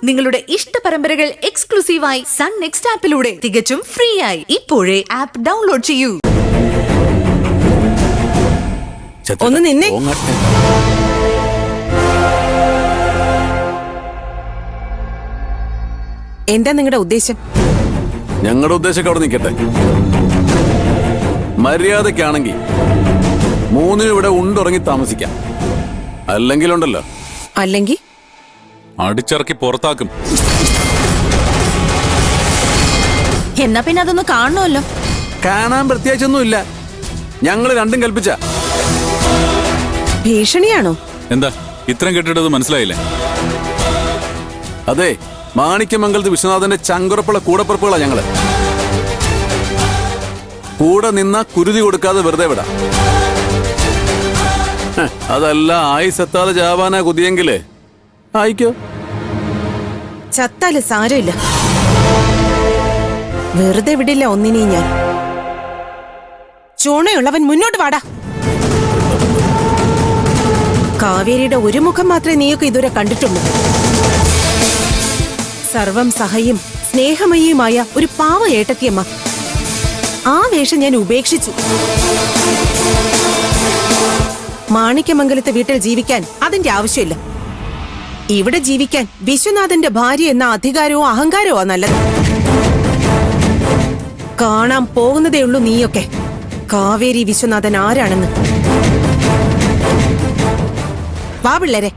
നിങ്ങളുടെ ഇഷ്ട പരമ്പരകൾ എക്സ്ക്ലൂസീവായി സൺ നെക്സ്റ്റ് ആപ്പിലൂടെ തികച്ചും ഫ്രീ ആയി ഇപ്പോഴേ ആപ്പ് ഡൗൺലോഡ് ചെയ്യൂ. ഒന്ന് നിന്നെ. എന്താ നിങ്ങളുടെ ഉദ്ദേശം? ഞങ്ങളുടെ ഉദ്ദേശമൊക്കെ അവിടെ നിൽക്കട്ടെ. മര്യാദക്കാണെങ്കിൽ മൂന്നിനും ഇവിടെ ഉണ്ടുറങ്ങി താമസിക്കാം. അല്ലെങ്കിലുണ്ടല്ലോ, അല്ലെങ്കിൽ അടിച്ചിറക്കി പുറത്താക്കും. എന്നാ പിന്നെ അതൊന്ന് കാണണമല്ലോ. കാണാൻ പ്രത്യേകിച്ചൊന്നുമില്ല. ഞങ്ങള് രണ്ടും കൽപ്പിച്ച. ഭീഷണിയാണോ? എന്താ ഇത്രയും കേട്ടിട്ടത് മനസ്സിലായില്ലേ? അതെ, മാണിക്യമംഗലത്ത് വിശ്വനാഥന്റെ ചങ്കുറപ്പുള്ള കൂടപ്പുറപ്പുകളാ ഞങ്ങള്. കൂടെ നിന്ന കുരുതി കൊടുക്കാതെ വെറുതെ വിടാം. അതല്ല ആയിസെത്താതെ ചാവാനാ കുതിയെങ്കില് ആയിക്കോ. ചത്താല് സാരമില്ല, വെറുതെ വിടില്ല ഒന്നിനെയും ഞാൻ. ചൂണയുള്ളവൻ മുന്നോട്ട് വാടാ. കാവേരിയുടെ ഒരു മുഖം മാത്രമേ നീയൊക്കെ ഇതുവരെ കണ്ടിട്ടുള്ളൂ. സർവം സഹയും സ്നേഹമയിയുമായ ഒരു പാവ ഏട്ടത്തിയമ്മ. ആ വേഷം ഞാൻ ഉപേക്ഷിച്ചു. മാണിക്യമംഗലത്തെ വീട്ടിൽ ജീവിക്കാൻ അതിന്റെ ആവശ്യമില്ല. ഇവിടെ ജീവിക്കാൻ വിശ്വനാഥന്റെ ഭാര്യ എന്ന അധികാരവും അഹങ്കാരവും നല്ലത്. കാണാൻ പോകുന്നതേ ഉള്ളൂ നീയൊക്കെ കാവേരി വിശ്വനാഥൻ ആരാണെന്ന്. വാ പിള്ളേരെ.